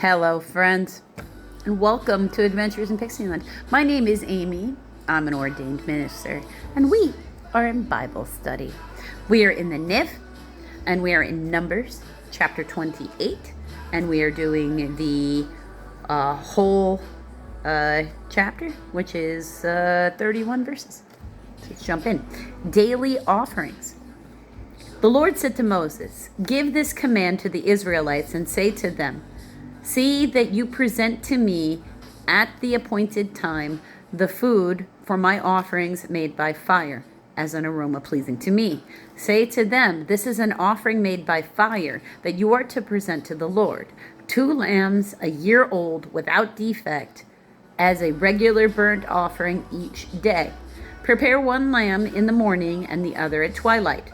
Hello, friends, and welcome to Adventures in Pixieland. My name is Amy. I'm an ordained minister, and we are in Bible study. We are in the NIV, and we are in Numbers, chapter 28, and we are doing the whole chapter, which is 31 verses. So let's jump in. Daily offerings. The Lord said to Moses, "Give this command to the Israelites and say to them, see that you present to me at the appointed time the food for my offerings made by fire, as an aroma pleasing to me. Say to them, this is an offering made by fire that you are to present to the Lord. 2 lambs a year old without defect as a regular burnt offering each day. Prepare 1 lamb in the morning and the other at twilight.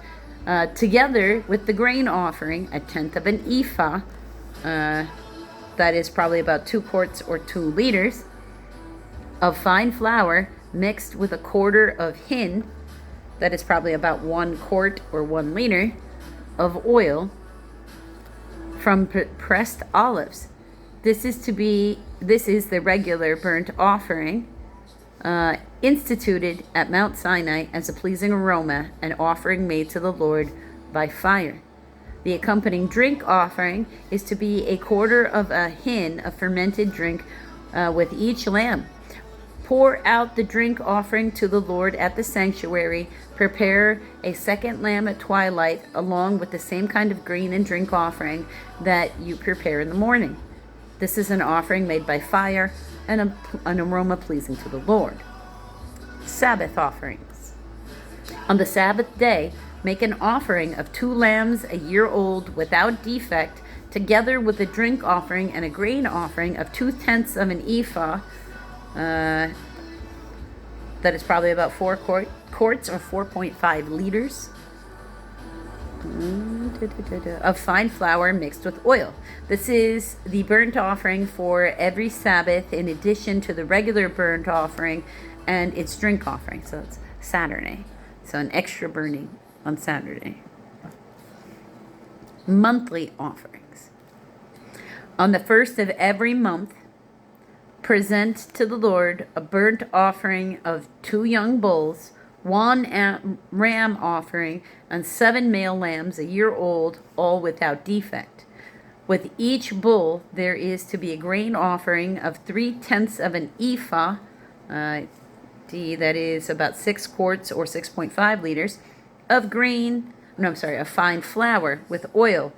Together with the grain offering, 1/10 of an ephah, that is probably about 2 quarts or 2 liters, of fine flour mixed with 1/4 of hin, that is probably about 1 quart or 1 liter, of oil from pressed olives. This is the regular burnt offering, instituted at Mount Sinai as a pleasing aroma, an offering made to the Lord by fire. The accompanying drink offering is to be 1/4 of a hin of fermented drink with each lamb. Pour out the drink offering to the Lord at the sanctuary. Prepare a 2nd lamb at twilight, along with the same kind of grain and drink offering that you prepare in the morning. This is an offering made by fire and an aroma pleasing to the Lord." Sabbath offerings. On the Sabbath day, make an offering of 2 lambs a year old without defect, together with a drink offering and a grain offering of 2/10 of an ephah, that is probably about 4 quarts or 4.5 liters, of fine flour mixed with oil. This is the burnt offering for every Sabbath, in addition to the regular burnt offering and its drink offering. So it's Saturday. So an extra burning on Saturday. Monthly offerings. On the 1st of every month, present to the Lord a burnt offering of 2 young bulls, 1 ram offering, and 7 male lambs a year old, all without defect. With each bull there is to be a grain offering of 3/10 of an ephah, that is about 6 quarts or 6.5 liters, of fine flour with oil.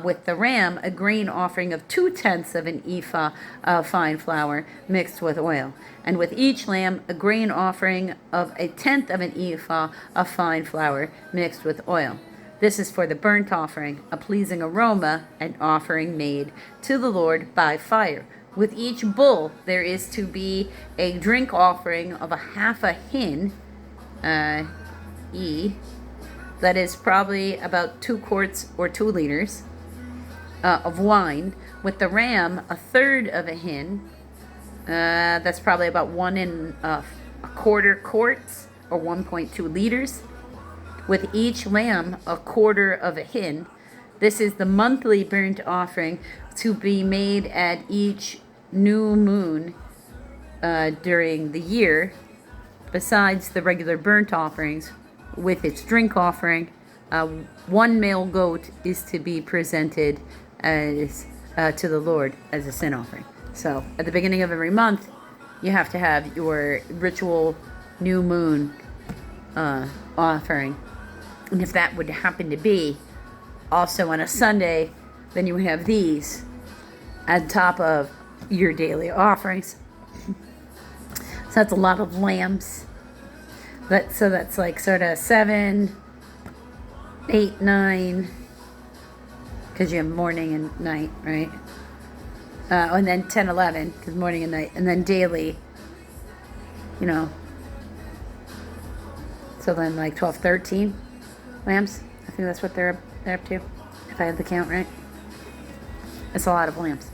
With the ram, a grain offering of 2/10 of an ephah of fine flour mixed with oil. And with each lamb, a grain offering of 1/10 of an ephah of fine flour mixed with oil. This is for the burnt offering, a pleasing aroma, an offering made to the Lord by fire. With each bull, there is to be a drink offering of 1/2 a hin, that is probably about 2 quarts or 2 liters, of wine. With the ram, 1/3 of a hin, that's probably about 1.25 quarts or 1.2 liters. With each lamb, 1/4 of a hin. This is the monthly burnt offering to be made at each new moon during the year, besides the regular burnt offerings. With its drink offering, 1 male goat is to be presented as to the Lord as a sin offering. So at the beginning of every month, you have to have your ritual new moon offering. And if that would happen to be also on a Sunday, then you would have these on top of your daily offerings. So that's a lot of lambs. So that's like sort of 7, 8, 9, because you have morning and night, right? And then 10, 11, because morning and night, and then daily, so then like 12, 13 lambs. I think that's what they're up to, if I have the count right. It's a lot of lambs.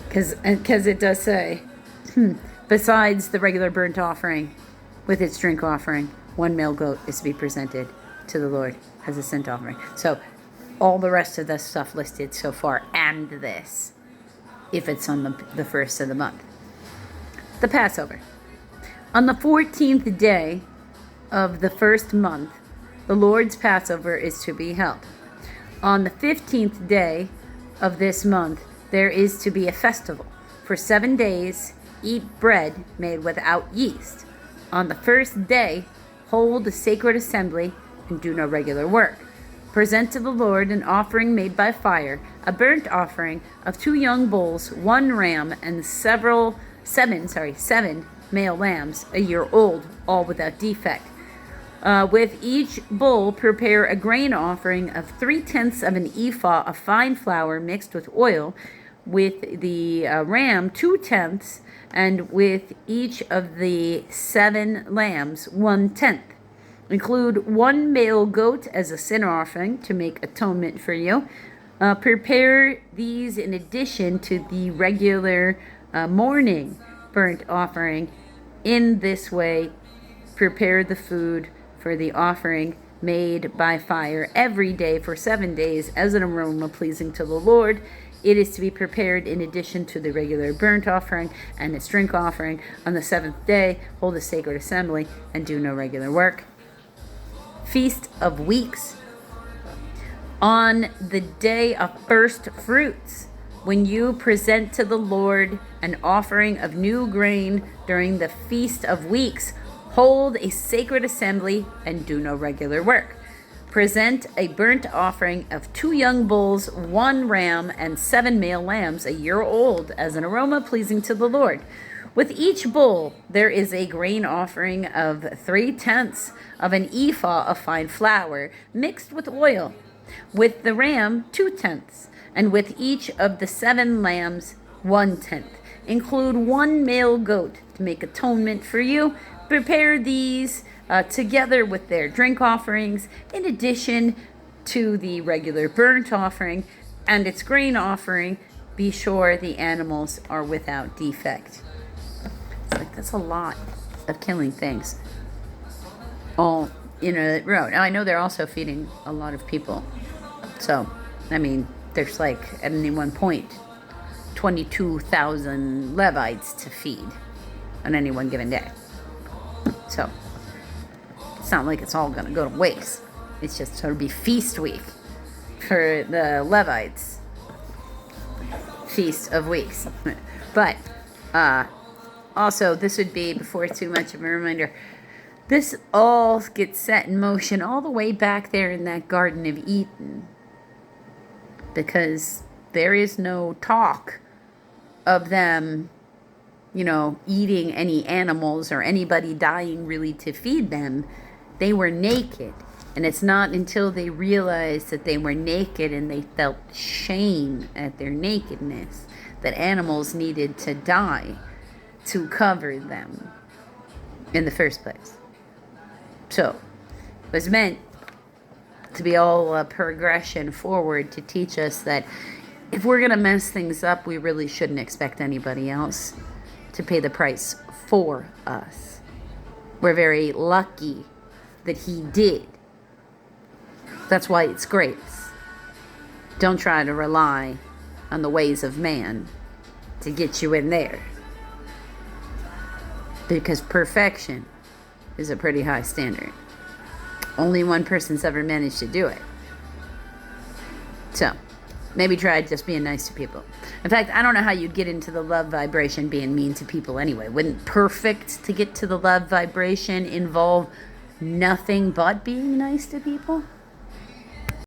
Because it does say, besides the regular burnt offering with its drink offering, 1 male goat is to be presented to the Lord as a sin offering. So all the rest of the stuff listed so far and this, if it's on the first of the month. The Passover. On the 14th day of the first month, the Lord's Passover is to be held. On the 15th day of this month, there is to be a festival. For 7 days, eat bread made without yeast. On the first day, hold a sacred assembly and do no regular work. Present to the Lord an offering made by fire, a burnt offering of 2 young bulls, 1 ram, and seven male lambs, a year old, all without defect. With each bull, prepare a grain offering of 3/10 of an ephah of fine flour mixed with oil. With the ram, 2/10, and with each of the 7 lambs, 1/10. Include 1 male goat as a sin offering to make atonement for you. Prepare these in addition to the regular morning burnt offering. In this way, prepare the food for the offering made by fire every day for 7 days as an aroma pleasing to the Lord. It is to be prepared in addition to the regular burnt offering and its drink offering. On the 7th day, hold a sacred assembly and do no regular work. Feast of Weeks. On the day of first fruits, when you present to the Lord an offering of new grain during the Feast of Weeks, hold a sacred assembly and do no regular work. Present a burnt offering of 2 young bulls, 1 ram, and 7 male lambs, a year old, as an aroma pleasing to the Lord. With each bull, there is a grain offering of 3/10 of an ephah of fine flour mixed with oil. With the ram, 2/10, and with each of the 7 lambs, 1/10. Include 1 male goat to make atonement for you. Prepare these together with their drink offerings, in addition to the regular burnt offering and its grain offering. Be sure the animals are without defect. It's like, that's a lot of killing things all in a row. Now, I know they're also feeding a lot of people. So, I mean, there's like, at any one point, 22,000 Levites to feed on any one given day. So, it's not like it's all going to go to waste. It's just sort of be feast week for the Levites. Feast of Weeks. But, also, this would be, before too much of a reminder, this all gets set in motion all the way back there in that Garden of Eden. Because there is no talk of them, eating any animals or anybody dying really to feed them. They were naked. And it's not until they realized that they were naked and they felt shame at their nakedness that animals needed to die to cover them in the first place. So, it was meant to be all a progression forward to teach us that if we're going to mess things up, we really shouldn't expect anybody else to pay the price for us. We're very lucky that he did. That's why it's grace. Don't try to rely on the ways of man to get you in there. Because perfection is a pretty high standard. Only one person's ever managed to do it. So, maybe try just being nice to people. In fact, I don't know how you'd get into the love vibration being mean to people anyway. Wouldn't perfect to get to the love vibration involve nothing but being nice to people?